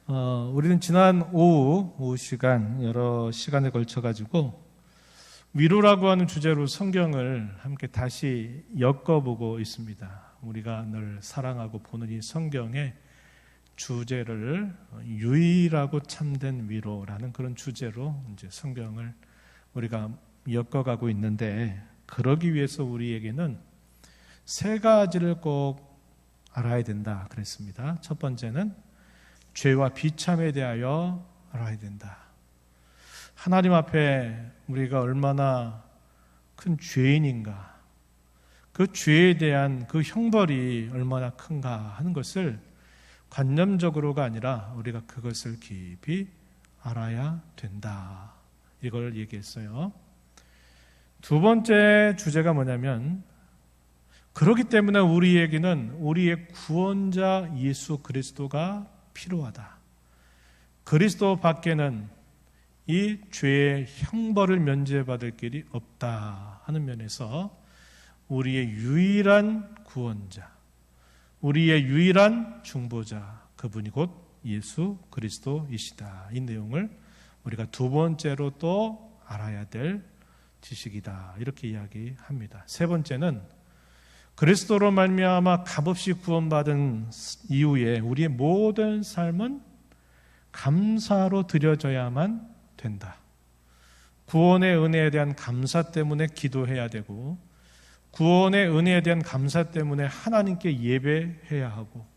우리는 지난 오후 시간, 여러 시간에 걸쳐가지고 위로라고 하는 주제로 성경을 함께 다시 엮어보고 있습니다. 우리가 늘 사랑하고 보는 이 성경의 주제를 유일하고 참된 위로라는 그런 주제로 이제 성경을 우리가 엮어가고 있는데, 그러기 위해서 우리에게는 세 가지를 꼭 알아야 된다 그랬습니다. 첫 번째는 죄와 비참에 대하여 알아야 된다. 하나님 앞에 우리가 얼마나 큰 죄인인가, 그 죄에 대한 그 형벌이 얼마나 큰가 하는 것을 관념적으로가 아니라 우리가 그것을 깊이 알아야 된다, 이걸 얘기했어요. 두 번째 주제가 뭐냐면, 그렇기 때문에 우리에게는 우리의 구원자 예수 그리스도가 필요하다. 그리스도 밖에는 이 죄의 형벌을 면제받을 길이 없다 하는 면에서 우리의 유일한 구원자, 우리의 유일한 중보자, 그분이 곧 예수 그리스도이시다. 이 내용을 우리가 두 번째로 또 알아야 될 지식이다, 이렇게 이야기합니다. 세 번째는 그리스도로 말미암아 값없이 구원받은 이후에 우리의 모든 삶은 감사로 드려져야만 된다. 구원의 은혜에 대한 감사 때문에 기도해야 되고, 구원의 은혜에 대한 감사 때문에 하나님께 예배해야 하고,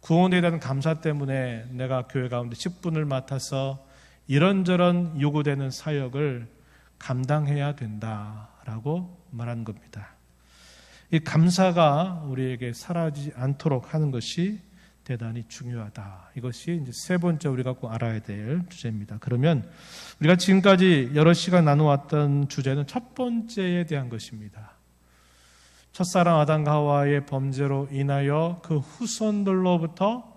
구원에 대한 감사 때문에 내가 교회 가운데 직분을 맡아서 이런저런 요구되는 사역을 감당해야 된다라고 말한 겁니다. 이 감사가 우리에게 사라지지 않도록 하는 것이 대단히 중요하다. 이것이 이제 세 번째 우리가 꼭 알아야 될 주제입니다. 그러면 우리가 지금까지 여러 시간 나누었던 주제는 첫 번째에 대한 것입니다. 첫사랑 아담과 하와의 범죄로 인하여 그 후손들로부터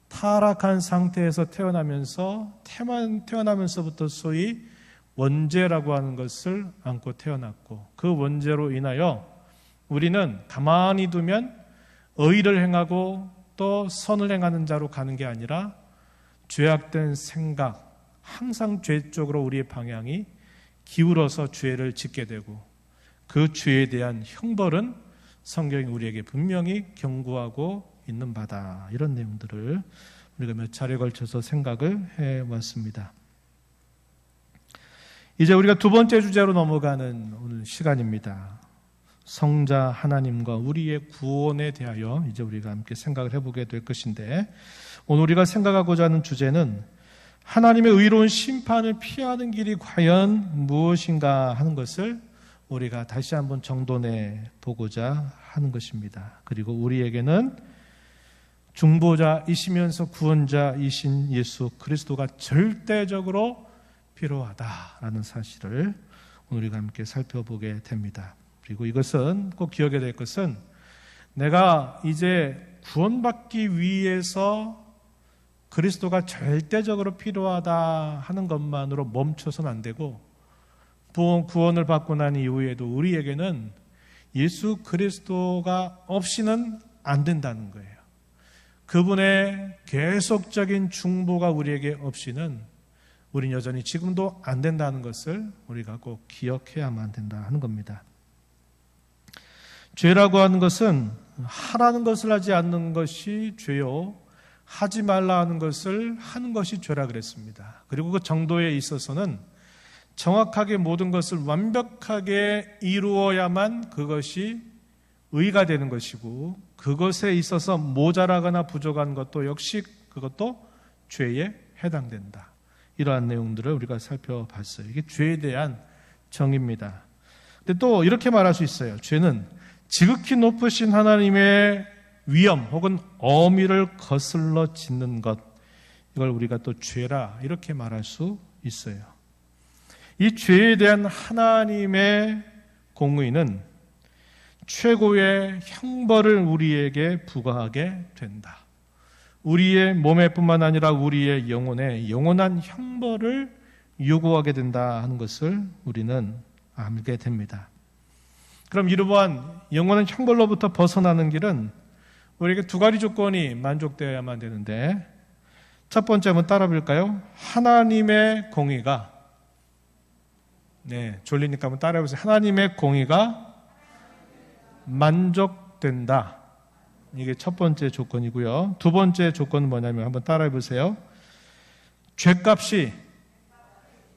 타락한 상태에서 태어나면서부터 소위 원죄라고 하는 것을 안고 태어났고, 그 원죄로 인하여 우리는 가만히 두면 의를 행하고 또 선을 행하는 자로 가는 게 아니라 죄악된 생각, 항상 죄 쪽으로 우리의 방향이 기울어서 죄를 짓게 되고, 그 죄에 대한 형벌은 성경이 우리에게 분명히 경고하고 있는 바다. 이런 내용들을 우리가 몇 차례 걸쳐서 생각을 해왔습니다. 이제 우리가 두 번째 주제로 넘어가는 오늘 시간입니다. 성자 하나님과 우리의 구원에 대하여 이제 우리가 함께 생각을 해보게 될 것인데, 오늘 우리가 생각하고자 하는 주제는 하나님의 의로운 심판을 피하는 길이 과연 무엇인가 하는 것을 우리가 다시 한번 정돈해 보고자 하는 것입니다. 그리고 우리에게는 중보자이시면서 구원자이신 예수 그리스도가 절대적으로 필요하다라는 사실을 오늘 우리가 함께 살펴보게 됩니다. 그리고 이것은 꼭 기억해야 될 것은, 내가 이제 구원받기 위해서 그리스도가 절대적으로 필요하다 하는 것만으로 멈춰서는 안 되고, 구원을 받고 난 이후에도 우리에게는 예수 그리스도가 없이는 안 된다는 거예요. 그분의 계속적인 중보가 우리에게 없이는 우린 여전히 지금도 안 된다는 것을 우리가 꼭 기억해야만 된다 하는 겁니다. 죄라고 하는 것은 하라는 것을 하지 않는 것이 죄요, 하지 말라 하는 것을 하는 것이 죄라 그랬습니다. 그리고 그 정도에 있어서는 정확하게 모든 것을 완벽하게 이루어야만 그것이 의가 되는 것이고, 그것에 있어서 모자라거나 부족한 것도 역시 그것도 죄에 해당된다. 이러한 내용들을 우리가 살펴봤어요. 이게 죄에 대한 정의입니다. 근데 또 이렇게 말할 수 있어요. 죄는 지극히 높으신 하나님의 위엄 혹은 어미를 거슬러 짓는 것, 이걸 우리가 또 죄라 이렇게 말할 수 있어요. 이 죄에 대한 하나님의 공의는 최고의 형벌을 우리에게 부과하게 된다. 우리의 몸에뿐만 아니라 우리의 영혼에 영원한 형벌을 요구하게 된다 하는 것을 우리는 알게 됩니다. 그럼 이러한 영원한 형벌로부터 벗어나는 길은 우리에게 두 가지 조건이 만족되어야만 되는데, 첫 번째 한번 따라 볼까요? 하나님의 공의가, 졸리니까 한번 따라 해보세요. 하나님의 공의가 만족된다. 이게 첫 번째 조건이고요. 두 번째 조건은 뭐냐면 한번 따라 해보세요. 죄값이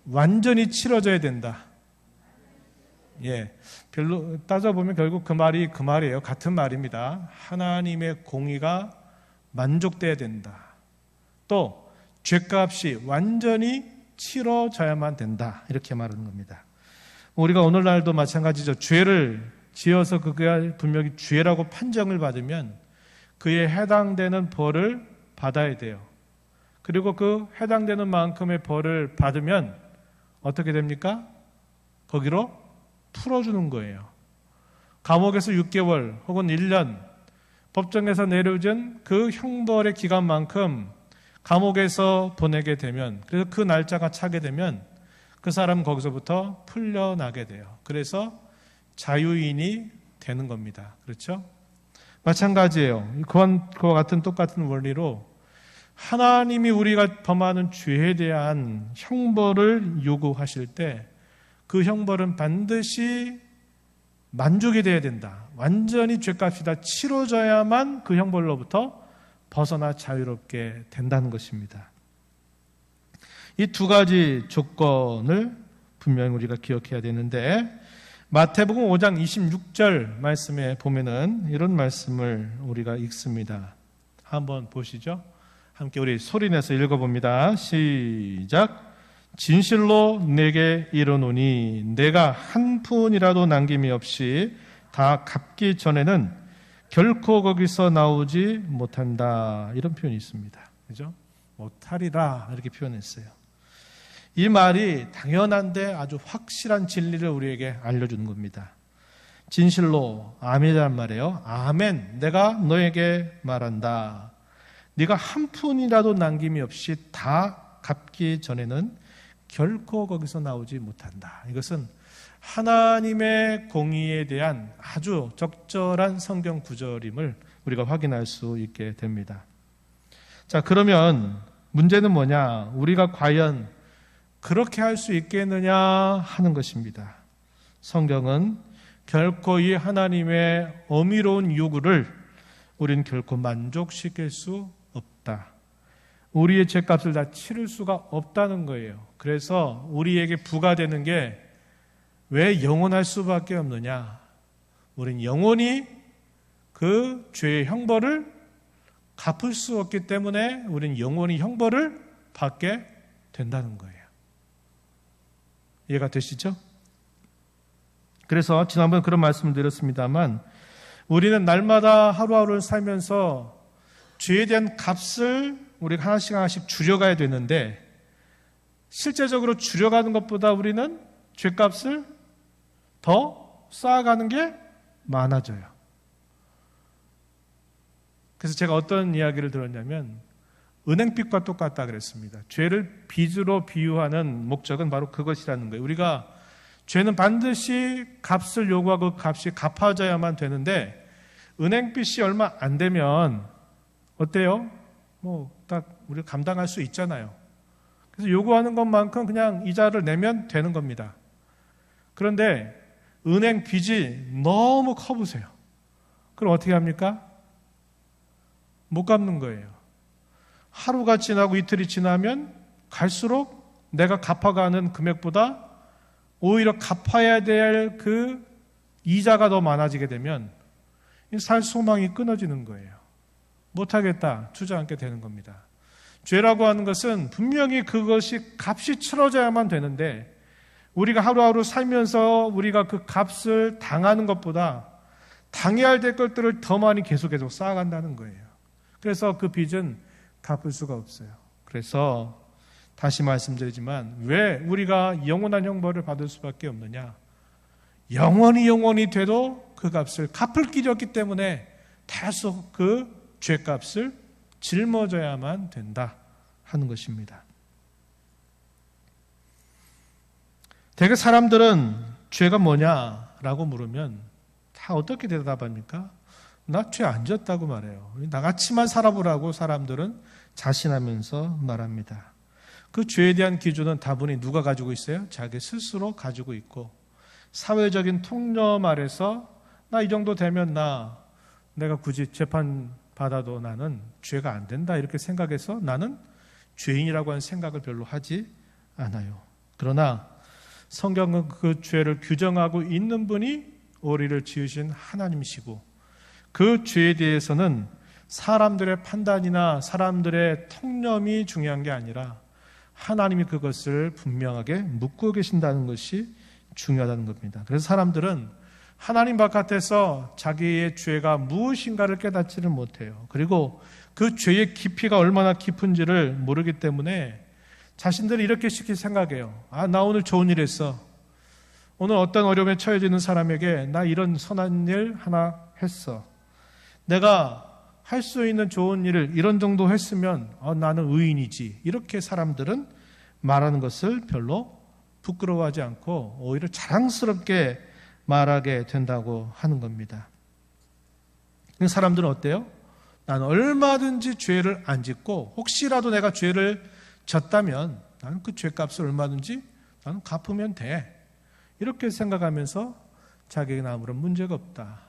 완전히 치러져야 된다. 별로 따져보면 결국 그 말이 그 말이에요. 같은 말입니다. 하나님의 공의가 만족돼야 된다. 또 죄값이 완전히 치러져야만 된다. 이렇게 말하는 겁니다. 우리가 오늘날도 마찬가지죠. 죄를 지어서 그가 분명히 죄라고 판정을 받으면 그에 해당되는 벌을 받아야 돼요. 그리고 그 해당되는 만큼의 벌을 받으면 어떻게 됩니까? 거기로 풀어주는 거예요. 감옥에서 6개월 혹은 1년 법정에서 내려진 그 형벌의 기간만큼 감옥에서 보내게 되면, 그래서 그 날짜가 차게 되면 그 사람은 거기서부터 풀려나게 돼요. 그래서 자유인이 되는 겁니다. 그렇죠? 마찬가지예요. 그와 같은 똑같은 원리로 하나님이 우리가 범하는 죄에 대한 형벌을 요구하실 때 그 형벌은 반드시 만족이 돼야 된다. 완전히 죄값이 다 치러져야만 그 형벌로부터 벗어나 자유롭게 된다는 것입니다. 이 두 가지 조건을 분명히 우리가 기억해야 되는데, 마태복음 5장 26절 말씀에 보면은 이런 말씀을 우리가 읽습니다. 한번 보시죠. 함께 우리 소리내서 읽어봅니다. 시작. 진실로 내게 이르노니 내가 한 푼이라도 남김이 없이 다 갚기 전에는 결코 거기서 나오지 못한다. 이런 표현이 있습니다. 그죠? 못하리라 이렇게 표현했어요. 이 말이 당연한데 아주 확실한 진리를 우리에게 알려주는 겁니다. 진실로 아멘이란 말이에요. 아멘. 내가 너에게 말한다. 네가 한 푼이라도 남김이 없이 다 갚기 전에는 결코 거기서 나오지 못한다. 이것은 하나님의 공의에 대한 아주 적절한 성경 구절임을 우리가 확인할 수 있게 됩니다. 자, 그러면 문제는 뭐냐? 우리가 과연 그렇게 할 수 있겠느냐 하는 것입니다. 성경은 결코 이 하나님의 어미로운 요구를 우리는 결코 만족시킬 수 없다. 우리의 죄값을 다 치를 수가 없다는 거예요. 그래서 우리에게 부과되는 게 왜 영원할 수밖에 없느냐? 우린 영원히 그 죄의 형벌을 갚을 수 없기 때문에 우린 영원히 형벌을 받게 된다는 거예요. 이해가 되시죠? 그래서 지난번에 그런 말씀을 드렸습니다만, 우리는 날마다 하루하루를 살면서 죄에 대한 값을 우리가 하나씩 하나씩 줄여가야 되는데, 실제적으로 줄여가는 것보다 우리는 죄값을 더 쌓아가는 게 많아져요. 그래서 제가 어떤 이야기를 들었냐면, 은행빚과 똑같다 그랬습니다. 죄를 빚으로 비유하는 목적은 바로 그것이라는 거예요. 우리가 죄는 반드시 값을 요구하고 그 값이 갚아져야만 되는데, 은행빚이 얼마 안 되면 어때요? 딱 우리가 감당할 수 있잖아요. 그래서 요구하는 것만큼 그냥 이자를 내면 되는 겁니다. 그런데 은행 빚이 너무 커 보세요. 그럼 어떻게 합니까? 못 갚는 거예요. 하루가 지나고 이틀이 지나면 갈수록 내가 갚아가는 금액보다 오히려 갚아야 될 그 이자가 더 많아지게 되면 살 소망이 끊어지는 거예요. 못하겠다, 주저 않게 되는 겁니다. 죄라고 하는 것은 분명히 그것이 값이 치러져야만 되는데, 우리가 하루하루 살면서 우리가 그 값을 당하는 것보다 당해야 될 것들을 더 많이 계속 쌓아간다는 거예요. 그래서 그 빚은 갚을 수가 없어요. 그래서 다시 말씀드리지만, 왜 우리가 영원한 형벌을 받을 수밖에 없느냐? 영원히 돼도 그 값을 갚을 길이 없기 때문에 계속 그 죄값을 짊어져야만 된다 하는 것입니다. 대개 사람들은 죄가 뭐냐라고 물으면 다 어떻게 대답합니까? 나 죄 안 졌다고 말해요. 나같이만 살아보라고 사람들은 자신하면서 말합니다. 그 죄에 대한 기준은 다분히 누가 가지고 있어요? 자기 스스로 가지고 있고, 사회적인 통념 아래서 나 이 정도 되면 내가 굳이 재판 받아도 나는 죄가 안 된다 이렇게 생각해서 나는 죄인이라고 하는 생각을 별로 하지 않아요. 그러나 성경은 그 죄를 규정하고 있는 분이 우리를 지으신 하나님이시고, 그 죄에 대해서는 사람들의 판단이나 사람들의 통념이 중요한 게 아니라 하나님이 그것을 분명하게 묻고 계신다는 것이 중요하다는 겁니다. 그래서 사람들은 하나님 바깥에서 자기의 죄가 무엇인가를 깨닫지를 못해요. 그리고 그 죄의 깊이가 얼마나 깊은지를 모르기 때문에 자신들이 이렇게 쉽게 생각해요. 나 오늘 좋은 일 했어. 오늘 어떤 어려움에 처해지는 사람에게 나 이런 선한 일 하나 했어. 내가 할 수 있는 좋은 일을 이런 정도 했으면 나는 의인이지. 이렇게 사람들은 말하는 것을 별로 부끄러워하지 않고 오히려 자랑스럽게 말하게 된다고 하는 겁니다. 사람들은 어때요? 나는 얼마든지 죄를 안 짓고 혹시라도 내가 죄를 졌다면 나는 그 죄값을 얼마든지 나는 갚으면 돼. 이렇게 생각하면서 자기에게는 아무런 문제가 없다.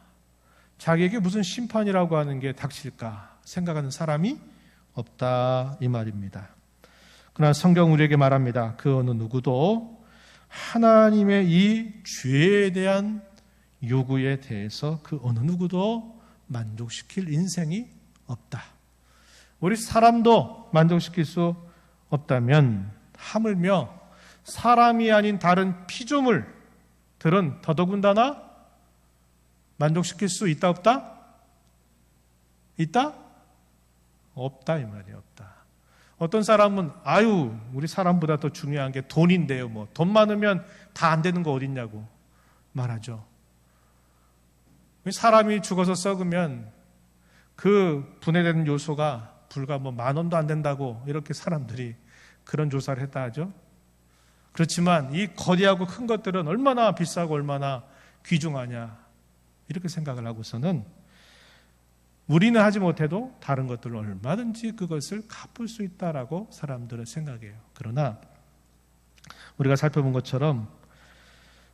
자기에게 무슨 심판이라고 하는 게 닥칠까 생각하는 사람이 없다 이 말입니다. 그러나 성경 우리에게 말합니다. 그 어느 누구도 하나님의 이 죄에 대한 요구에 대해서 그 어느 누구도 만족시킬 인생이 없다. 우리 사람도 만족시킬 수 없다면 하물며 사람이 아닌 다른 피조물들은 더더군다나 만족시킬 수 있다 없다? 있다? 없다 이 말이에요. 없다. 어떤 사람은 우리 사람보다 더 중요한 게 돈인데요. 돈 많으면 다 안 되는 거 어딨냐고 말하죠. 사람이 죽어서 썩으면 그 분해되는 요소가 불과 10,000원도 안 된다고 이렇게 사람들이 그런 조사를 했다 하죠. 그렇지만 이 거대하고 큰 것들은 얼마나 비싸고 얼마나 귀중하냐 이렇게 생각을 하고서는 우리는 하지 못해도 다른 것들은 얼마든지 그것을 갚을 수 있다라고 사람들은 생각해요. 그러나 우리가 살펴본 것처럼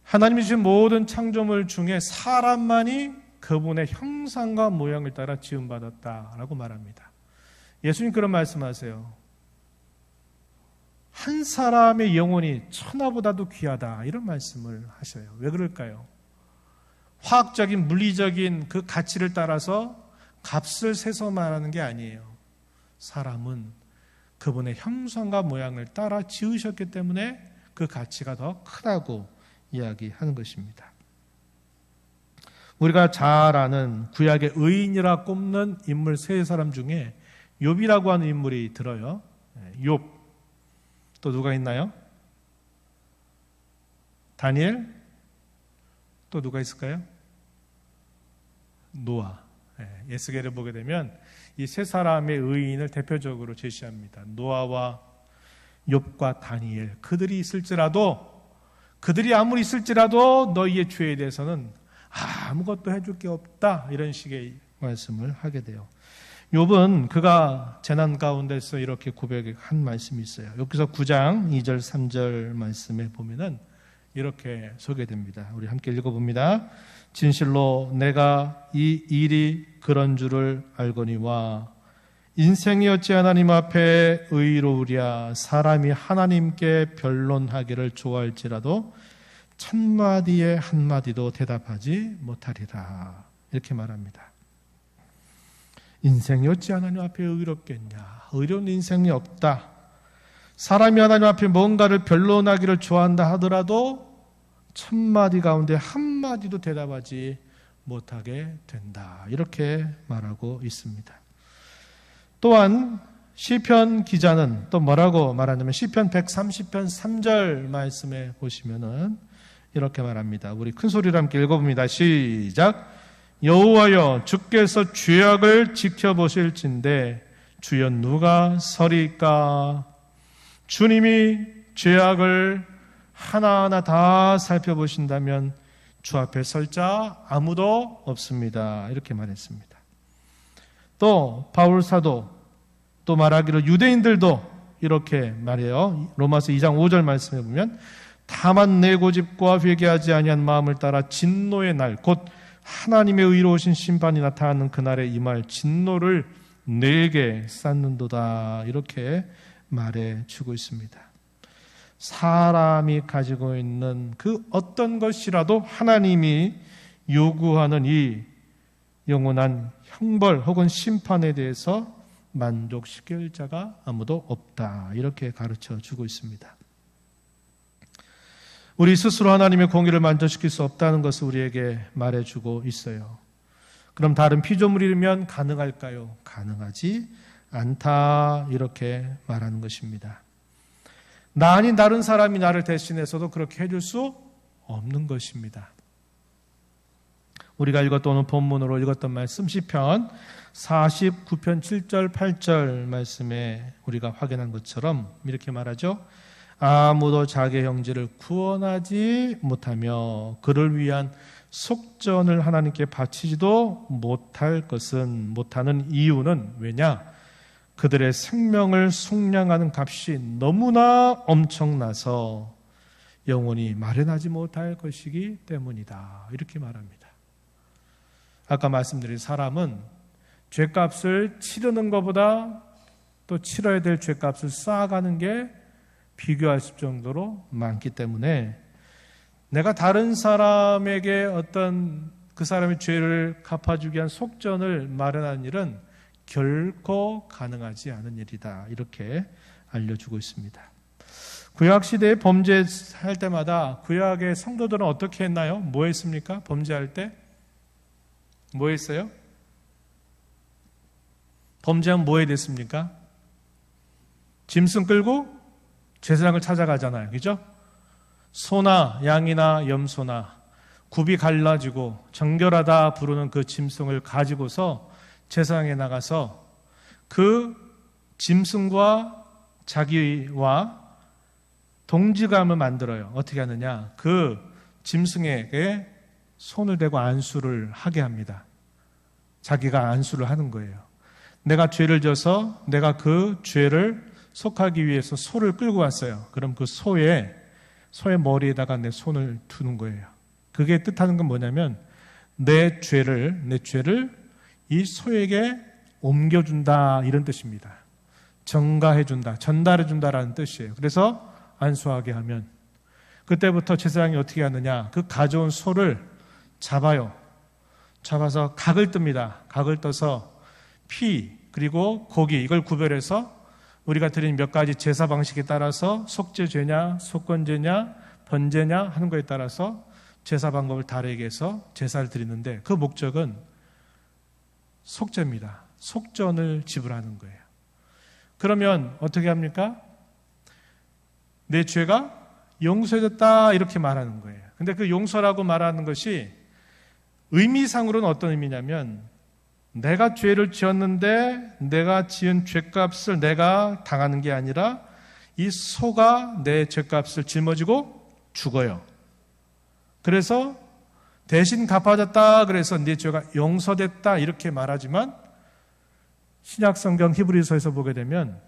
하나님이 주신 모든 창조물 중에 사람만이 그분의 형상과 모양을 따라 지음받았다라고 말합니다. 예수님 그런 말씀하세요. 한 사람의 영혼이 천하보다도 귀하다 이런 말씀을 하셔요. 왜 그럴까요? 화학적인 물리적인 그 가치를 따라서 값을 세서 말하는 게 아니에요. 사람은 그분의 형상과 모양을 따라 지으셨기 때문에 그 가치가 더 크다고 이야기하는 것입니다. 우리가 잘 아는 구약의 의인이라 꼽는 인물 세 사람 중에 욥이라고 하는 인물이 들어요. 욥. 또 누가 있나요? 다니엘? 또 누가 있을까요? 노아. 에스겔을 보게 되면 이 세 사람의 의인을 대표적으로 제시합니다. 노아와 욥과 다니엘. 그들이 아무리 있을지라도 너희의 죄에 대해서는 아무것도 해줄 게 없다. 이런 식의 말씀을 하게 돼요. 욥은 그가 재난 가운데서 이렇게 고백한 말씀이 있어요. 여기서 9장 2절 3절 말씀에 보면은 이렇게 소개됩니다. 우리 함께 읽어봅니다. 진실로 내가 이 일이 그런 줄을 알거니와 인생이 어찌 하나님 앞에 의로우랴. 사람이 하나님께 변론하기를 좋아할지라도 1000마디에 한마디도 대답하지 못하리라. 이렇게 말합니다. 인생이 어찌 하나님 앞에 의롭겠냐. 의로운 인생이 없다. 사람이 하나님 앞에 뭔가를 변론하기를 좋아한다 하더라도 1000마디 가운데 한마디도 대답하지 못하게 된다. 이렇게 말하고 있습니다. 또한 시편 기자는 또 뭐라고 말하냐면 시편 130편 3절 말씀에 보시면은 이렇게 말합니다. 우리 큰 소리로 함께 읽어봅니다. 시작. 여호와여 주께서 죄악을 지켜보실진데 주여 누가 서리까. 주님이 죄악을 하나하나 다 살펴보신다면 주 앞에 설 자 아무도 없습니다. 이렇게 말했습니다. 또 바울 사도 또 말하기를 유대인들도 이렇게 말해요. 로마서 2장 5절 말씀에 보면 다만 내 고집과 회개하지 아니한 마음을 따라 진노의 날 곧 하나님의 의로우신 심판이 나타나는 그날에 임할 진노를 내게 쌓는도다. 이렇게 말해주고 있습니다. 사람이 가지고 있는 그 어떤 것이라도 하나님이 요구하는 이 영원한 형벌 혹은 심판에 대해서 만족시킬 자가 아무도 없다. 이렇게 가르쳐 주고 있습니다. 우리 스스로 하나님의 공의를 만족시킬 수 없다는 것을 우리에게 말해주고 있어요. 그럼 다른 피조물이면 가능할까요? 가능하지 않다. 이렇게 말하는 것입니다. 나 아닌 다른 사람이 나를 대신해서도 그렇게 해줄 수 없는 것입니다. 우리가 읽었던 오늘 본문으로 읽었던 말씀 시편 49편 7절 8절 말씀에 우리가 확인한 것처럼 이렇게 말하죠. 아무도 자기 형제를 구원하지 못하며 그를 위한 속전을 하나님께 바치지도 못하는 이유는 왜냐? 그들의 생명을 속량하는 값이 너무나 엄청나서 영원히 마련하지 못할 것이기 때문이다. 이렇게 말합니다. 아까 말씀드린 사람은 죄값을 치르는 것보다 또 치러야 될 죄값을 쌓아가는 게 비교할 정도로 많기 때문에 내가 다른 사람에게 어떤 그 사람의 죄를 갚아주기 위한 속전을 마련하는 일은 결코 가능하지 않은 일이다. 이렇게 알려주고 있습니다. 구약시대에 범죄할 때마다 구약의 성도들은 어떻게 했나요? 뭐 했습니까? 범죄할 때? 뭐 했어요? 범죄하면 뭐 해야 됐습니까? 짐승 끌고 제사장을 찾아가잖아요. 그죠? 소나 양이나 염소나 굽이 갈라지고 정결하다 부르는 그 짐승을 가지고서 제사장에 나가서 그 짐승과 자기와 동지감을 만들어요. 어떻게 하느냐? 그 짐승에게 손을 대고 안수를 하게 합니다. 자기가 안수를 하는 거예요. 내가 죄를 져서 내가 그 죄를 속하기 위해서 소를 끌고 왔어요. 그럼 그 소의 머리에다가 내 손을 두는 거예요. 그게 뜻하는 건 뭐냐면 내 죄를 이 소에게 옮겨준다 이런 뜻입니다. 전가해준다, 전달해준다라는 뜻이에요. 그래서 안수하게 하면 그때부터 제사장이 어떻게 하느냐? 그 가져온 소를 잡아요. 잡아서 각을 뜹니다. 각을 떠서 피 그리고 고기 이걸 구별해서 우리가 드린 몇 가지 제사 방식에 따라서 속죄죄냐, 속건죄냐, 번제냐 하는 거에 따라서 제사 방법을 다르게 해서 제사를 드리는데 그 목적은 속죄입니다. 속전을 지불하는 거예요. 그러면 어떻게 합니까? 내 죄가 용서해졌다 이렇게 말하는 거예요. 근데 그 용서라고 말하는 것이 의미상으로는 어떤 의미냐면 내가 죄를 지었는데 내가 지은 죄값을 내가 당하는 게 아니라 이 소가 내 죄값을 짊어지고 죽어요. 그래서 대신 갚아졌다 그래서 네 죄가 용서됐다 이렇게 말하지만 신약성경 히브리서에서 보게 되면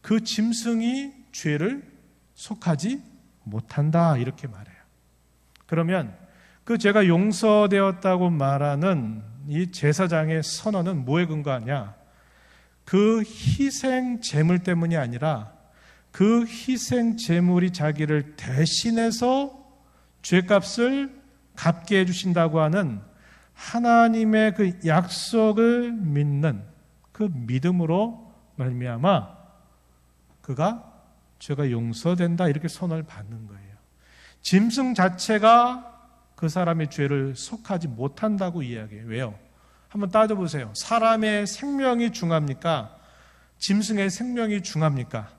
그 짐승이 죄를 속하지 못한다 이렇게 말해요. 그러면 그 죄가 용서되었다고 말하는 이 제사장의 선언은 뭐에 근거하냐? 그 희생 제물 때문이 아니라 그 희생 제물이 자기를 대신해서 죄값을 갚게 해주신다고 하는 하나님의 그 약속을 믿는 그 믿음으로 말미암아 그가 죄가 용서된다 이렇게 선언을 받는 거예요. 짐승 자체가 그 사람의 죄를 속하지 못한다고 이야기해요. 왜요? 한번 따져보세요. 사람의 생명이 중합니까? 짐승의 생명이 중합니까?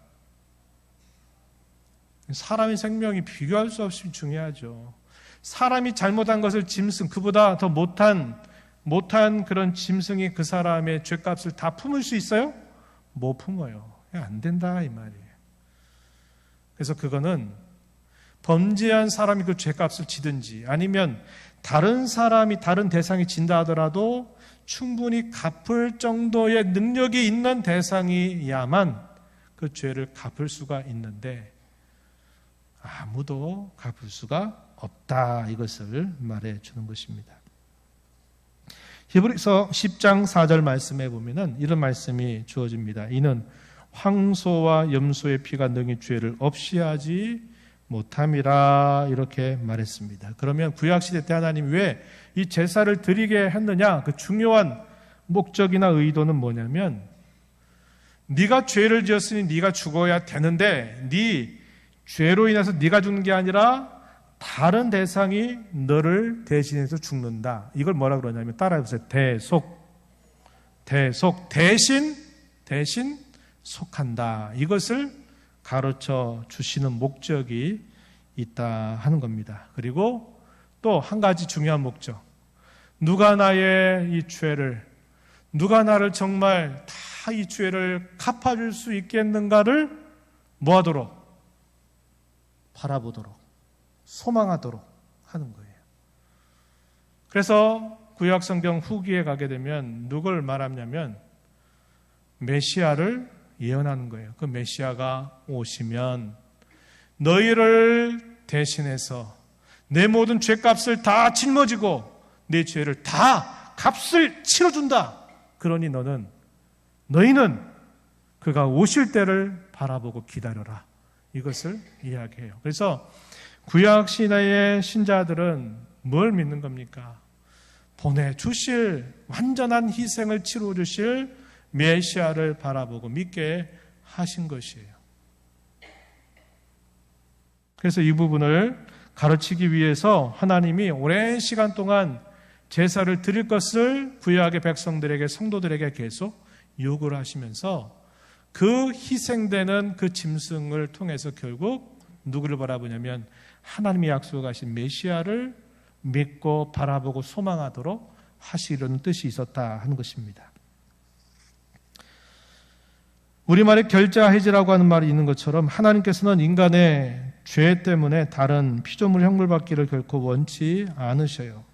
사람의 생명이 비교할 수 없이 중요하죠. 사람이 잘못한 것을 짐승, 그보다 더 못한 그런 짐승이 그 사람의 죄값을 다 품을 수 있어요? 못 품어요. 안 된다 이 말이에요. 그래서 그거는 범죄한 사람이 그 죄값을 지든지 아니면 다른 사람이 다른 대상이 진다 하더라도 충분히 갚을 정도의 능력이 있는 대상이야만 그 죄를 갚을 수가 있는데 아무도 갚을 수가 없다. 이것을 말해 주는 것입니다. 히브리서 10장 4절 말씀에 보면은 이런 말씀이 주어집니다. 이는 황소와 염소의 피가 능히 죄를 없이 하지 못함이라 이렇게 말했습니다. 그러면 구약시대 때 하나님이 왜 이 제사를 드리게 했느냐? 그 중요한 목적이나 의도는 뭐냐면 네가 죄를 지었으니 네가 죽어야 되는데 네 죄로 인해서 네가 죽는 게 아니라 다른 대상이 너를 대신해서 죽는다. 이걸 뭐라 그러냐면 따라해보세요. 대신 속한다. 이것을 가르쳐 주시는 목적이 있다 하는 겁니다. 그리고 또 한 가지 중요한 목적. 누가 나의 이 죄를, 누가 나를 정말 다 이 죄를 갚아줄 수 있겠는가를 뭐하도록? 바라보도록, 소망하도록 하는 거예요. 그래서 구약성경 후기에 가게 되면 누굴 말하냐면 메시아를 예언하는 거예요. 그 메시아가 오시면 너희를 대신해서 내 모든 죄값을 다 짊어지고 내 죄를 다 값을 치러준다. 그러니 너희는 그가 오실 때를 바라보고 기다려라. 이것을 이야기해요. 그래서 구약 시대의 신자들은 뭘 믿는 겁니까? 보내주실 완전한 희생을 치러주실 메시아를 바라보고 믿게 하신 것이에요. 그래서 이 부분을 가르치기 위해서 하나님이 오랜 시간 동안 제사를 드릴 것을 구약의 백성들에게, 성도들에게 계속 요구를 하시면서 그 희생되는 그 짐승을 통해서 결국 누구를 바라보냐면 하나님이 약속하신 메시아를 믿고 바라보고 소망하도록 하시려는 뜻이 있었다 하는 것입니다. 우리말에 결자해지라고 하는 말이 있는 것처럼 하나님께서는 인간의 죄 때문에 다른 피조물 형벌받기를 결코 원치 않으셔요.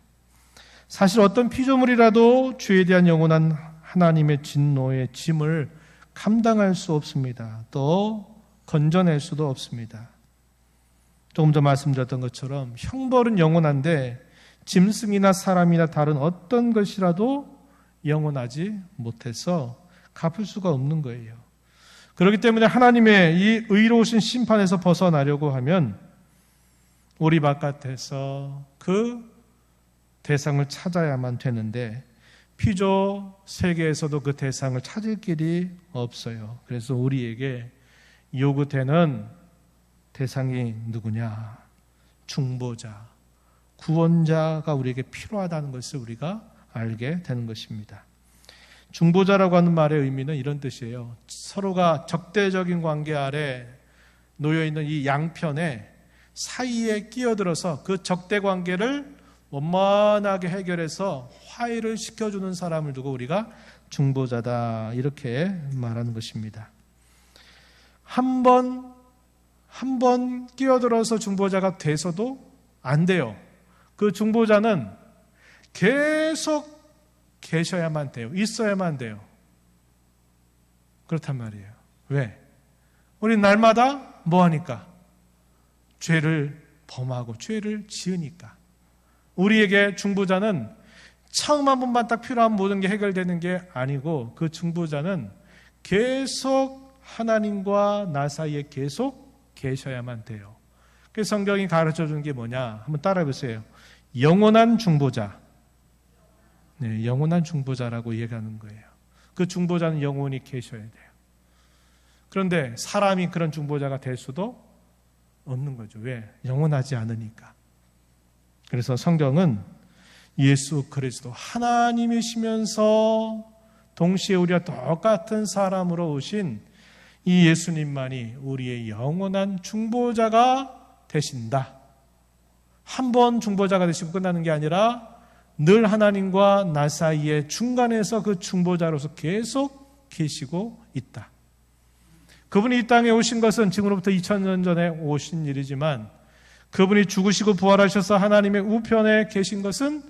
사실 어떤 피조물이라도 죄에 대한 영원한 하나님의 진노의 짐을 감당할 수 없습니다. 또 건져낼 수도 없습니다. 조금 전 말씀드렸던 것처럼 형벌은 영원한데 짐승이나 사람이나 다른 어떤 것이라도 영원하지 못해서 갚을 수가 없는 거예요. 그렇기 때문에 하나님의 이 의로우신 심판에서 벗어나려고 하면 우리 바깥에서 그 대상을 찾아야만 되는데 피조 세계에서도 그 대상을 찾을 길이 없어요. 그래서 우리에게 요구되는 대상이 누구냐? 중보자, 구원자가 우리에게 필요하다는 것을 우리가 알게 되는 것입니다. 중보자라고 하는 말의 의미는 이런 뜻이에요. 서로가 적대적인 관계 아래 놓여있는 이 양편의 사이에 끼어들어서 그 적대 관계를 원만하게 해결해서 화해를 시켜주는 사람을 두고 우리가 중보자다 이렇게 말하는 것입니다. 한 번 끼어들어서 중보자가 돼서도 안 돼요. 그 중보자는 계속 계셔야만 돼요. 있어야만 돼요. 그렇단 말이에요. 왜? 우리 날마다 뭐 하니까? 죄를 범하고 죄를 지으니까. 우리에게 중보자는 처음 한 번만 딱 필요한 모든 게 해결되는 게 아니고 그 중보자는 계속 하나님과 나 사이에 계속 계셔야만 돼요. 그래서 성경이 가르쳐주는 게 뭐냐? 한번 따라해보세요. 영원한 중보자. 네, 영원한 중보자라고 얘기하는 거예요. 그 중보자는 영원히 계셔야 돼요. 그런데 사람이 그런 중보자가 될 수도 없는 거죠. 왜? 영원하지 않으니까. 그래서 성경은 예수 그리스도 하나님이시면서 동시에 우리와 똑같은 사람으로 오신 이 예수님만이 우리의 영원한 중보자가 되신다. 한 번 중보자가 되시고 끝나는 게 아니라 늘 하나님과 나 사이의 중간에서 그 중보자로서 계속 계시고 있다. 그분이 이 땅에 오신 것은 지금으로부터 2000년 전에 오신 일이지만 그분이 죽으시고 부활하셔서 하나님의 우편에 계신 것은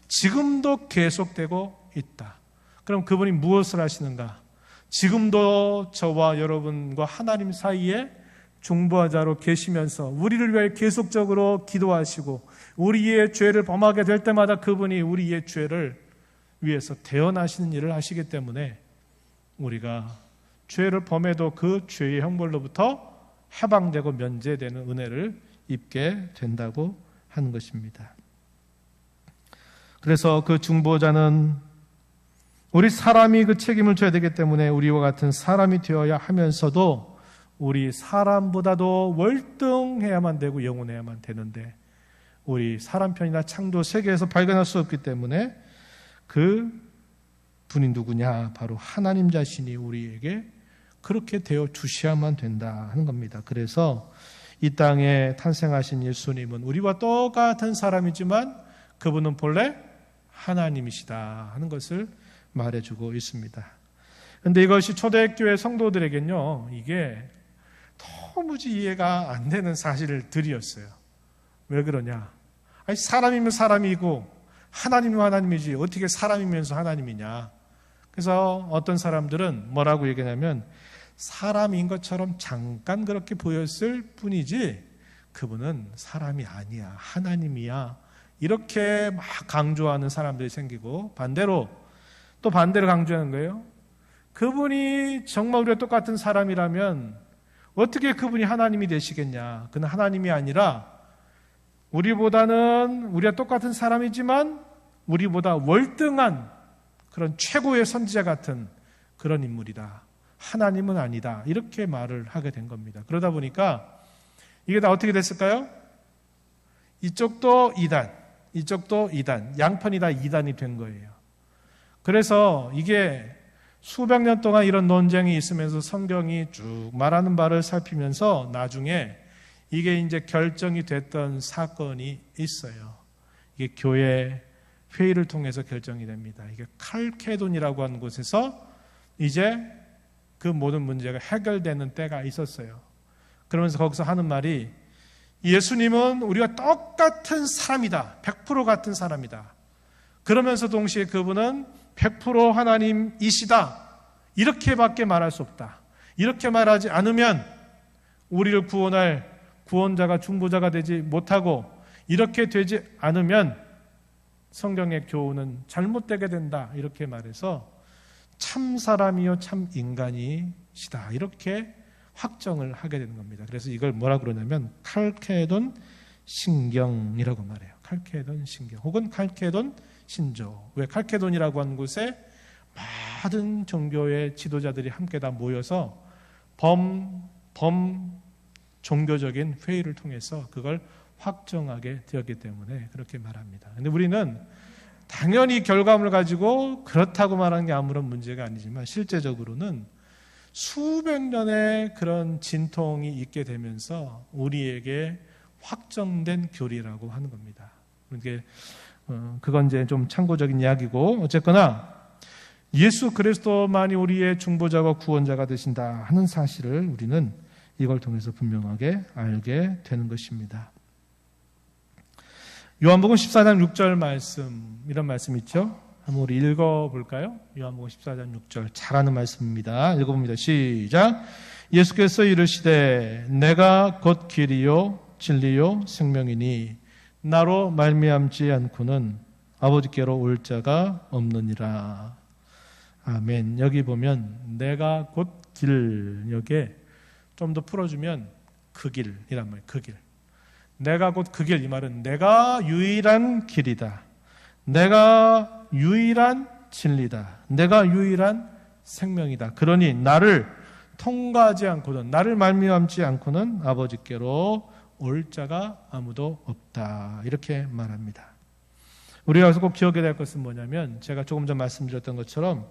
지금도 계속되고 있다. 그럼 그분이 무엇을 하시는가? 지금도 저와 여러분과 하나님 사이에 중보자로 계시면서 우리를 위해 계속적으로 기도하시고 우리의 죄를 범하게 될 때마다 그분이 우리의 죄를 위해서 대언하시는 일을 하시기 때문에 우리가 죄를 범해도 그 죄의 형벌로부터 해방되고 면제되는 은혜를 입게 된다고 하는 것입니다. 그래서 그 중보자는 우리 사람이 그 책임을 져야 되기 때문에 우리와 같은 사람이 되어야 하면서도 우리 사람보다도 월등해야만 되고 영원해야만 되는데 우리 사람 편이나 창조 세계에서 발견할 수 없기 때문에 그 분이 누구냐? 바로 하나님 자신이 우리에게 그렇게 되어 주셔야만 된다 하는 겁니다. 그래서 이 땅에 탄생하신 예수님은 우리와 똑같은 사람이지만 그분은 본래 하나님이시다 하는 것을 말해주고 있습니다. 그런데 이것이 초대교회 성도들에겐요, 이게 도무지 이해가 안 되는 사실들이었어요. 왜 그러냐? 아니, 사람이면 사람이고 하나님이면 하나님이지 어떻게 사람이면서 하나님이냐? 그래서 어떤 사람들은 뭐라고 얘기하냐면 사람인 것처럼 잠깐 그렇게 보였을 뿐이지 그분은 사람이 아니야, 하나님이야. 이렇게 막 강조하는 사람들이 생기고 반대로 또 반대로 강조하는 거예요. 그분이 정말 우리와 똑같은 사람이라면 어떻게 그분이 하나님이 되시겠냐? 그는 하나님이 아니라 우리와 똑같은 사람이지만 우리보다 월등한 그런 최고의 선지자 같은 그런 인물이다. 하나님은 아니다. 이렇게 말을 하게 된 겁니다. 그러다 보니까 이게 다 어떻게 됐을까요? 이쪽도 이단, 이쪽도 이단, 양편이 다 이단이 된 거예요. 그래서 이게 수백 년 동안 이런 논쟁이 있으면서 성경이 쭉 말하는 바를 살피면서 나중에 이게 이제 결정이 됐던 사건이 있어요. 이게 교회 회의를 통해서 결정이 됩니다. 이게 칼케돈이라고 하는 곳에서 이제 그 모든 문제가 해결되는 때가 있었어요. 그러면서 거기서 하는 말이 예수님은 우리가 똑같은 사람이다. 100% 같은 사람이다. 그러면서 동시에 그분은 100% 하나님이시다. 이렇게밖에 말할 수 없다. 이렇게 말하지 않으면 우리를 구원할 구원자가 중보자가 되지 못하고 이렇게 되지 않으면 성경의 교훈은 잘못되게 된다. 이렇게 말해서 참 사람이요 참 인간이시다. 이렇게 확정을 하게 되는 겁니다. 그래서 이걸 뭐라 그러냐면 칼케돈 신경이라고 말해요. 칼케돈 신경 혹은 칼케돈 신조. 왜 칼케돈이라고 하는 곳에 많은 종교의 지도자들이 함께 다 모여서 종교적인 회의를 통해서 그걸 확정하게 되었기 때문에 그렇게 말합니다. 그런데 우리는 당연히 결과물을 가지고 그렇다고 말하는 게 아무런 문제가 아니지만 실제적으로는 수백 년의 그런 진통이 있게 되면서 우리에게 확정된 교리라고 하는 겁니다. 그러니까 그건 이제 좀 참고적인 이야기고 어쨌거나 예수 그리스도만이 우리의 중보자와 구원자가 되신다 하는 사실을 우리는 이걸 통해서 분명하게 알게 되는 것입니다. 요한복음 14장 6절 말씀, 이런 말씀 있죠? 한번 우리 읽어볼까요? 요한복음 14장 6절 잘하는 말씀입니다. 읽어봅니다. 시작. 예수께서 이르시되 내가 곧 길이요 진리요 생명이니 나로 말미암지 않고는 아버지께로 올 자가 없느니라. 아멘. 여기 보면 내가 곧 길, 여기에 좀 더 풀어주면 그 길이란 말이에요. 그 길. 내가 곧 그 길, 이 말은 내가 유일한 길이다. 내가 유일한 진리다. 내가 유일한 생명이다. 그러니 나를 통과하지 않고는, 나를 말미암지 않고는 아버지께로 올 자가 아무도 없다. 이렇게 말합니다. 우리가 여기서 꼭 기억해야 될 것은 뭐냐면 제가 조금 전 말씀드렸던 것처럼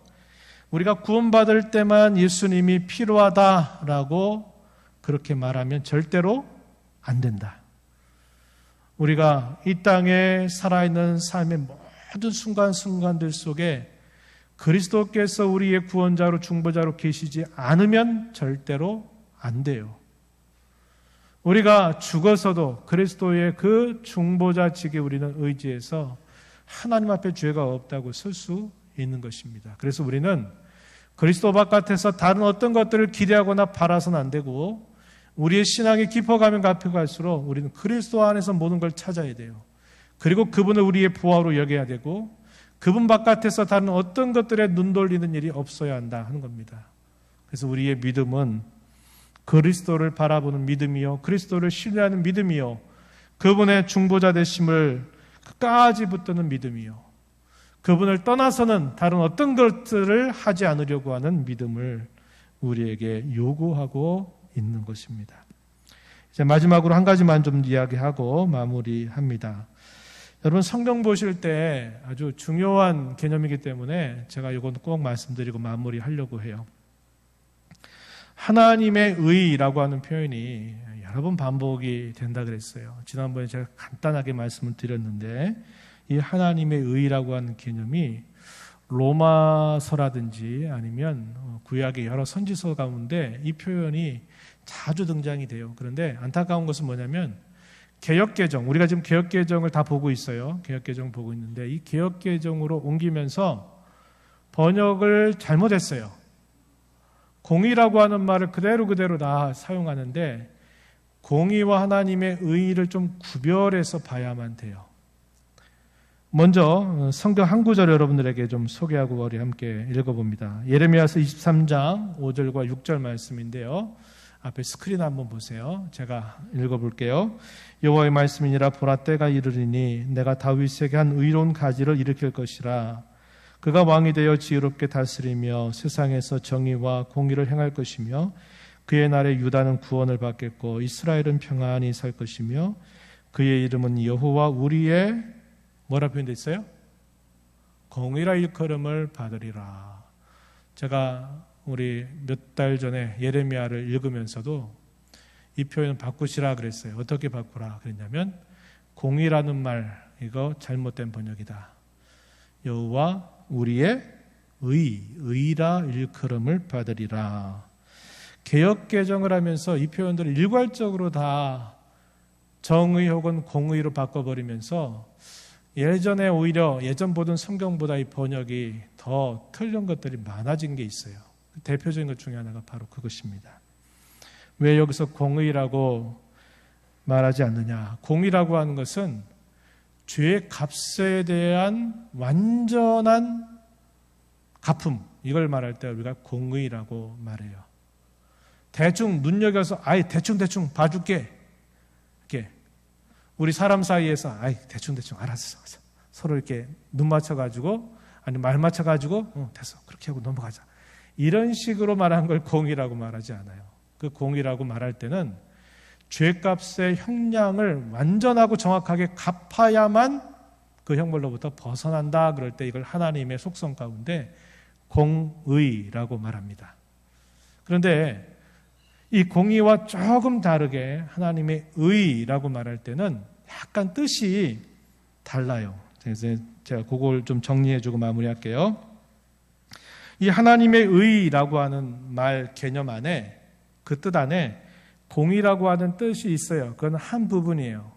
우리가 구원받을 때만 예수님이 필요하다라고 그렇게 말하면 절대로 안 된다. 우리가 이 땅에 살아있는 삶의 모든 순간순간들 속에 그리스도께서 우리의 구원자로 중보자로 계시지 않으면 절대로 안 돼요. 우리가 죽어서도 그리스도의 그 중보자직에 우리는 의지해서 하나님 앞에 죄가 없다고 설 수 있는 것입니다. 그래서 우리는 그리스도 바깥에서 다른 어떤 것들을 기대하거나 바라서는 안 되고 우리의 신앙이 깊어가면 깊어갈수록 우리는 그리스도 안에서 모든 걸 찾아야 돼요. 그리고 그분을 우리의 보화로 여겨야 되고 그분 바깥에서 다른 어떤 것들에 눈 돌리는 일이 없어야 한다 하는 겁니다. 그래서 우리의 믿음은 그리스도를 바라보는 믿음이요, 그리스도를 신뢰하는 믿음이요, 그분의 중보자 되심을 끝까지 붙드는 믿음이요, 그분을 떠나서는 다른 어떤 것들을 하지 않으려고 하는 믿음을 우리에게 요구하고 있는 것입니다. 이제 마지막으로 한 가지만 좀 이야기하고 마무리합니다. 여러분 성경 보실 때 아주 중요한 개념이기 때문에 제가 이건 꼭 말씀드리고 마무리하려고 해요. 하나님의 의라고 하는 표현이 여러 번 반복이 된다 그랬어요. 지난번에 제가 간단하게 말씀을 드렸는데 이 하나님의 의라고 하는 개념이 로마서라든지 아니면 구약의 여러 선지서 가운데 이 표현이 자주 등장이 돼요. 그런데 안타까운 것은 뭐냐면 개역개정, 우리가 지금 개역개정을 다 보고 있어요. 개역개정 보고 있는데 이 개역개정으로 옮기면서 번역을 잘못했어요. 공의라고 하는 말을 그대로 다 사용하는데 공의와 하나님의 의의를 좀 구별해서 봐야만 돼요. 먼저 성경 한 구절 여러분들에게 좀 소개하고 우리 함께 읽어봅니다. 예레미야서 23장 5절과 6절 말씀인데요. 앞에 스크린 한번 보세요. 제가 읽어볼게요. 여호와의 말씀이니라. 보라, 때가 이르리니 내가 다윗에게 한 의로운 가지를 일으킬 것이라. 그가 왕이 되어 지혜롭게 다스리며 세상에서 정의와 공의를 행할 것이며 그의 날에 유다는 구원을 받겠고 이스라엘은 평안히 살 것이며 그의 이름은 여호와 우리의 뭐라 표현되어 있어요? 공의라 일컬음을 받으리라. 제가 우리 몇 달 전에 예레미야를 읽으면서도 이 표현 바꾸시라 그랬어요. 어떻게 바꾸라 그랬냐면 공의라는 말 이거 잘못된 번역이다. 여호와 우리의 의라 일컬음을 받으리라. 개역 개정을 하면서 이 표현들을 일괄적으로 다 정의 혹은 공의로 바꿔버리면서 예전에 오히려 예전 보던 성경보다 이 번역이 더 틀린 것들이 많아진 게 있어요. 대표적인 것 중에 하나가 바로 그것입니다. 왜 여기서 공의라고 말하지 않느냐? 공의라고 하는 것은 죄의 값에 대한 완전한 갚음, 이걸 말할 때 우리가 공의라고 말해요. 대충 눈여겨서 아이 대충 봐줄게. 이렇게 우리 사람 사이에서 아이 대충 알았어. 서로 이렇게 눈 맞춰가지고 아니 말 맞춰가지고 됐어 그렇게 하고 넘어가자. 이런 식으로 말한 걸 공의라고 말하지 않아요. 그 공의라고 말할 때는 죄값의 형량을 완전하고 정확하게 갚아야만 그 형벌로부터 벗어난다. 그럴 때 이걸 하나님의 속성 가운데 공의라고 말합니다. 그런데 이 공의와 조금 다르게 하나님의 의라고 말할 때는 약간 뜻이 달라요. 그래서 제가 그걸 좀 정리해주고 마무리할게요. 이 하나님의 의라고 하는 말 개념 안에 그 뜻 안에 공의라고 하는 뜻이 있어요. 그건 한 부분이에요.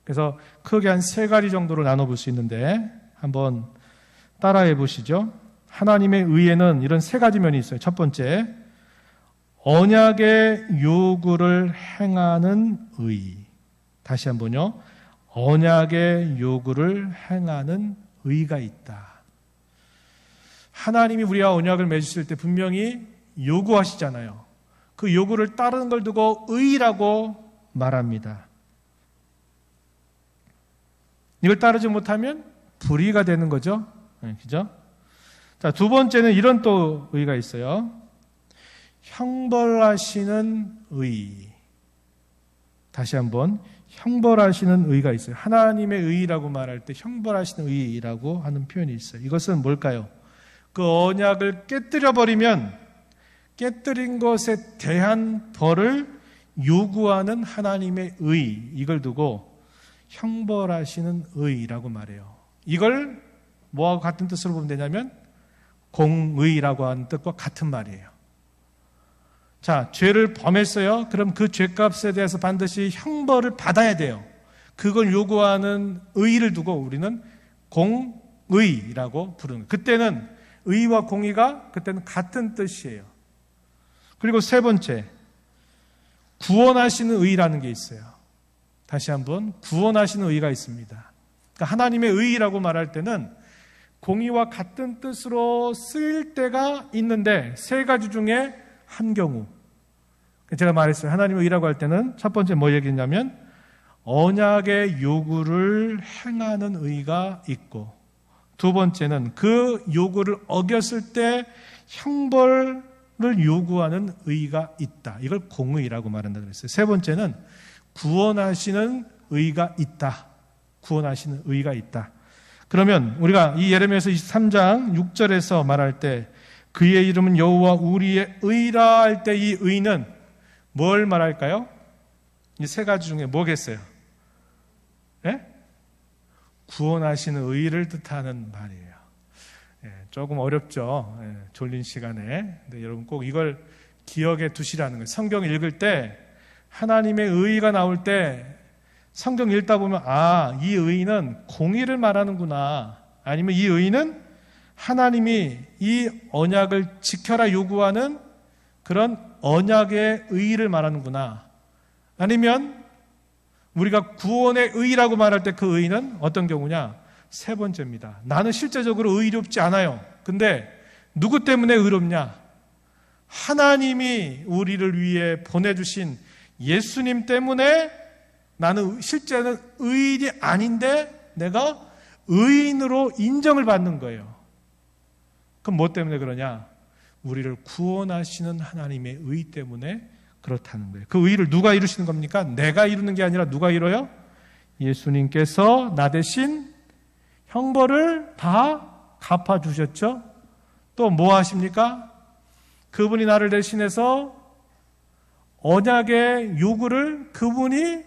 그래서 크게 한 3가지 정도로 나눠볼 수 있는데 한번 따라해 보시죠. 하나님의 의에는 이런 3가지 면이 있어요. 첫 번째, 언약의 요구를 행하는 의. 다시 한번요. 언약의 요구를 행하는 의가 있다. 하나님이 우리와 언약을 맺으실 때 분명히 요구하시잖아요. 그 요구를 따르는 걸 두고 의라고 말합니다. 이걸 따르지 못하면 불의가 되는 거죠. 그죠? 자, 두 번째는 이런 또 의가 있어요. 형벌하시는 의. 다시 한번 형벌하시는 의가 있어요. 하나님의 의라고 말할 때 형벌하시는 의라고 하는 표현이 있어요. 이것은 뭘까요? 그 언약을 깨뜨려버리면 깨뜨린 것에 대한 벌을 요구하는 하나님의 의, 이걸 두고 형벌하시는 의라고 말해요. 이걸 뭐하고 같은 뜻으로 보면 되냐면 공의라고 하는 뜻과 같은 말이에요. 자, 죄를 범했어요. 그럼 그 죄값에 대해서 반드시 형벌을 받아야 돼요. 그걸 요구하는 의의를 두고 우리는 공의라고 부르는 거예요. 그때는 의와 공의가 그때는 같은 뜻이에요. 그리고 세 번째, 구원하시는 의라는 게 있어요. 다시 한번, 구원하시는 의가 있습니다. 그러니까 하나님의 의라고 말할 때는 공의와 같은 뜻으로 쓰일 때가 있는데 세 가지 중에 한 경우, 제가 말했어요. 하나님의 의라고 할 때는 첫 번째 뭐 얘기했냐면 언약의 요구를 행하는 의가 있고, 두 번째는 그 요구를 어겼을 때 형벌을 요구하는 의가 있다. 이걸 공의라고 말한다고 그랬어요. 세 번째는 구원하시는 의가 있다. 구원하시는 의가 있다. 그러면 우리가 이 예레미야서 23장 6절에서 말할 때 그의 이름은 여호와 우리의 의라 할 때 이 의는 뭘 말할까요? 이 세 가지 중에 뭐겠어요? 예? 구원하시는 의를 뜻하는 말이에요. 예, 조금 어렵죠. 예, 졸린 시간에. 근데 여러분 꼭 이걸 기억에 두시라는 거예요. 성경 읽을 때 하나님의 의가 나올 때 성경 읽다 보면 이 의는 공의를 말하는구나. 아니면 이 의는 하나님이 이 언약을 지켜라 요구하는 그런 언약의 의를 말하는구나. 아니면 우리가 구원의 의라고 말할 때 그 의는 어떤 경우냐? 세 번째입니다. 나는 실제적으로 의롭지 않아요. 근데 누구 때문에 의롭냐? 하나님이 우리를 위해 보내주신 예수님 때문에 나는 실제는 의인이 아닌데 내가 의인으로 인정을 받는 거예요. 그럼 뭐 때문에 그러냐? 우리를 구원하시는 하나님의 의 때문에 그렇다는 거예요. 그 의를 누가 이루시는 겁니까? 내가 이루는 게 아니라 누가 이뤄요? 예수님께서 나 대신 형벌을 다 갚아주셨죠? 또 뭐 하십니까? 그분이 나를 대신해서 언약의 요구를 그분이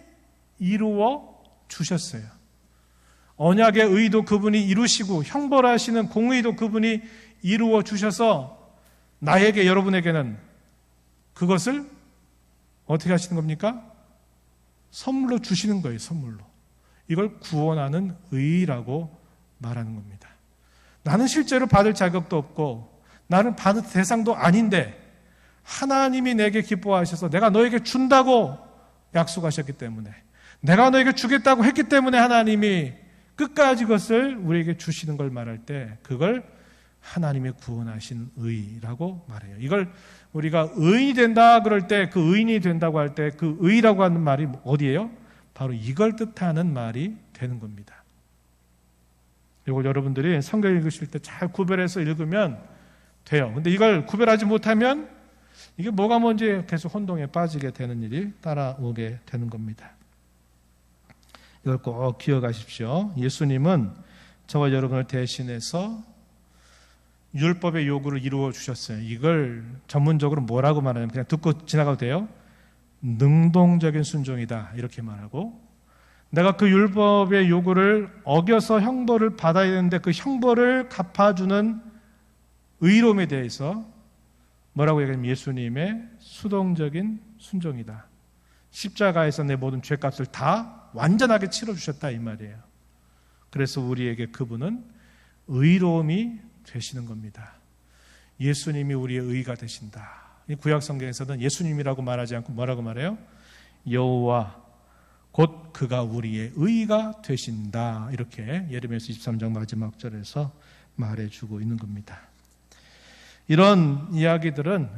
이루어 주셨어요. 언약의 의도 그분이 이루시고 형벌하시는 공의도 그분이 이루어 주셔서 나에게, 여러분에게는 그것을 어떻게 하시는 겁니까? 선물로 주시는 거예요. 선물로. 이걸 구원하는 의라고 말하는 겁니다. 나는 실제로 받을 자격도 없고 나는 받을 대상도 아닌데 하나님이 내게 기뻐하셔서 내가 너에게 준다고 약속하셨기 때문에, 내가 너에게 주겠다고 했기 때문에 하나님이 끝까지 그것을 우리에게 주시는 걸 말할 때 그걸 하나님의 구원하신 의라고 말해요. 이걸 우리가 의인이 된다 그럴 때, 그 의인이 된다고 할 때 그 의라고 하는 말이 어디예요? 바로 이걸 뜻하는 말이 되는 겁니다. 이걸 여러분들이 성경 읽으실 때 잘 구별해서 읽으면 돼요. 근데 이걸 구별하지 못하면 이게 뭐가 뭔지 계속 혼동에 빠지게 되는 일이 따라오게 되는 겁니다. 이걸 꼭 기억하십시오. 예수님은 저와 여러분을 대신해서 율법의 요구를 이루어 주셨어요. 이걸 전문적으로 뭐라고 말하냐면 그냥 듣고 지나가도 돼요. 능동적인 순종이다 이렇게 말하고, 내가 그 율법의 요구를 어겨서 형벌을 받아야 되는데 그 형벌을 갚아주는 의로움에 대해서 뭐라고 얘기하면 예수님의 수동적인 순종이다. 십자가에서 내 모든 죄값을 다 완전하게 치러주셨다 이 말이에요. 그래서 우리에게 그분은 의로움이 되시는 겁니다. 예수님이 우리의 의가 되신다. 구약 성경에서는 예수님이라고 말하지 않고 뭐라고 말해요? 여호와 곧 그가 우리의 의가 되신다. 이렇게 예레미야서 23장 마지막 절에서 말해주고 있는 겁니다. 이런 이야기들은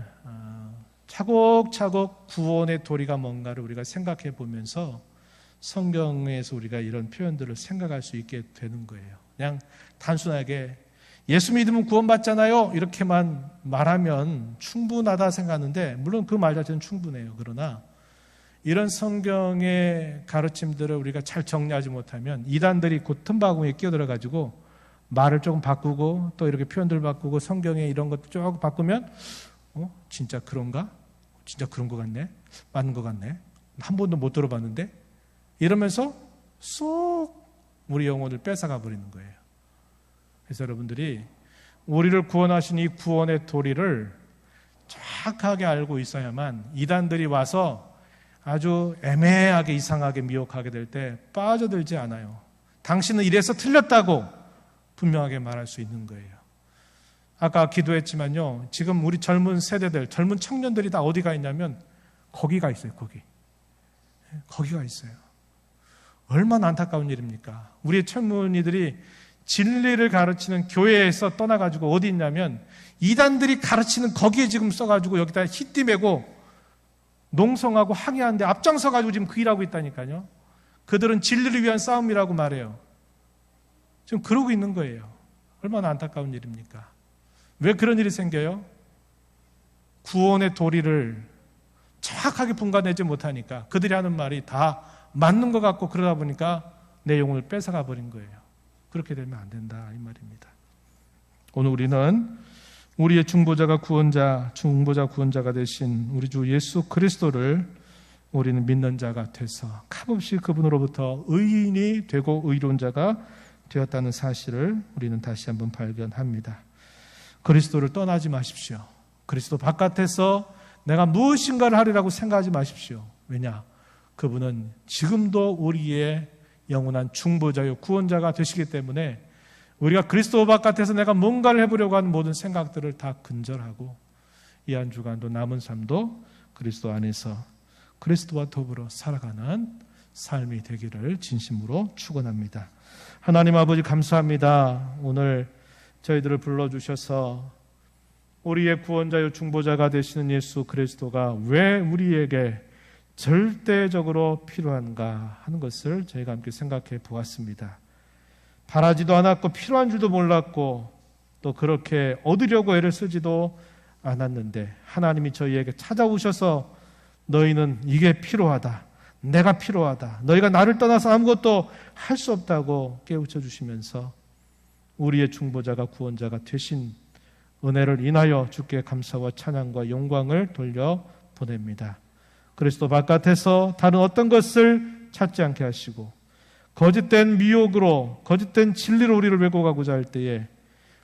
차곡차곡 구원의 도리가 뭔가를 우리가 생각해 보면서 성경에서 우리가 이런 표현들을 생각할 수 있게 되는 거예요. 그냥 단순하게 예수 믿으면 구원받잖아요 이렇게만 말하면 충분하다 생각하는데, 물론 그 말 자체는 충분해요. 그러나 이런 성경의 가르침들을 우리가 잘 정리하지 못하면 이단들이 곧 틈바구니에 끼어들어가지고 말을 조금 바꾸고 또 이렇게 표현들 바꾸고 성경에 이런 것도 조금 바꾸면 진짜 그런가? 진짜 그런 것 같네? 맞는 것 같네? 한 번도 못 들어봤는데? 이러면서 쏙 우리 영혼을 뺏어가 버리는 거예요. 그래서 여러분들이 우리를 구원하신 이 구원의 도리를 정확하게 알고 있어야만 이단들이 와서 아주 애매하게 이상하게 미혹하게 될 때 빠져들지 않아요. 당신은 이래서 틀렸다고 분명하게 말할 수 있는 거예요. 아까 기도했지만요, 지금 우리 젊은 세대들, 젊은 청년들이 다 어디가 있냐면 거기가 있어요. 거기가 있어요. 얼마나 안타까운 일입니까? 우리의 젊은이들이 진리를 가르치는 교회에서 떠나가지고 어디 있냐면 이단들이 가르치는 거기에 지금 써가지고 여기다 히띠매고 농성하고 항해하는데 앞장서가지고 지금 그 일하고 있다니까요. 그들은 진리를 위한 싸움이라고 말해요. 지금 그러고 있는 거예요. 얼마나 안타까운 일입니까? 왜 그런 일이 생겨요? 구원의 도리를 정확하게 분간내지 못하니까 그들이 하는 말이 다 맞는 것 같고 그러다 보니까 내 영혼을 뺏어가 버린 거예요. 그렇게 되면 안 된다 이 말입니다. 오늘 우리는 우리의 중보자 구원자가 되신 우리 주 예수 그리스도를 우리는 믿는 자가 돼서 값없이 그분으로부터 의인이 되고 의로운 자가 되었다는 사실을 우리는 다시 한번 발견합니다. 그리스도를 떠나지 마십시오. 그리스도 바깥에서 내가 무엇인가를 하리라고 생각하지 마십시오. 왜냐? 그분은 지금도 우리의 영원한 중보자요 구원자가 되시기 때문에 우리가 그리스도 바깥에서 내가 뭔가를 해보려고 하는 모든 생각들을 다 근절하고 이 한 주간도 남은 삶도 그리스도 안에서 그리스도와 더불어 살아가는 삶이 되기를 진심으로 축원합니다. 하나님 아버지 감사합니다. 오늘 저희들을 불러주셔서 우리의 구원자요 중보자가 되시는 예수 그리스도가 왜 우리에게 절대적으로 필요한가 하는 것을 저희가 함께 생각해 보았습니다. 바라지도 않았고 필요한 줄도 몰랐고 또 그렇게 얻으려고 애를 쓰지도 않았는데 하나님이 저희에게 찾아오셔서 너희는 이게 필요하다. 내가 필요하다. 너희가 나를 떠나서 아무것도 할 수 없다고 깨우쳐 주시면서 우리의 중보자가 구원자가 되신 은혜를 인하여 주께 감사와 찬양과 영광을 돌려보냅니다. 그리스도 바깥에서 다른 어떤 것을 찾지 않게 하시고 거짓된 미혹으로 거짓된 진리로 우리를 왜곡하고자 할 때에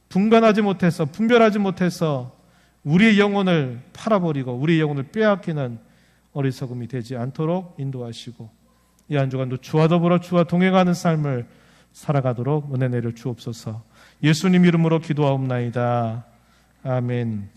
분간하지 못해서 분별하지 못해서 우리의 영혼을 팔아버리고 우리의 영혼을 빼앗기는 어리석음이 되지 않도록 인도하시고 이 한 주간도 주와 더불어 주와 동행하는 삶을 살아가도록 은혜 내려 주옵소서. 예수님 이름으로 기도하옵나이다. 아멘.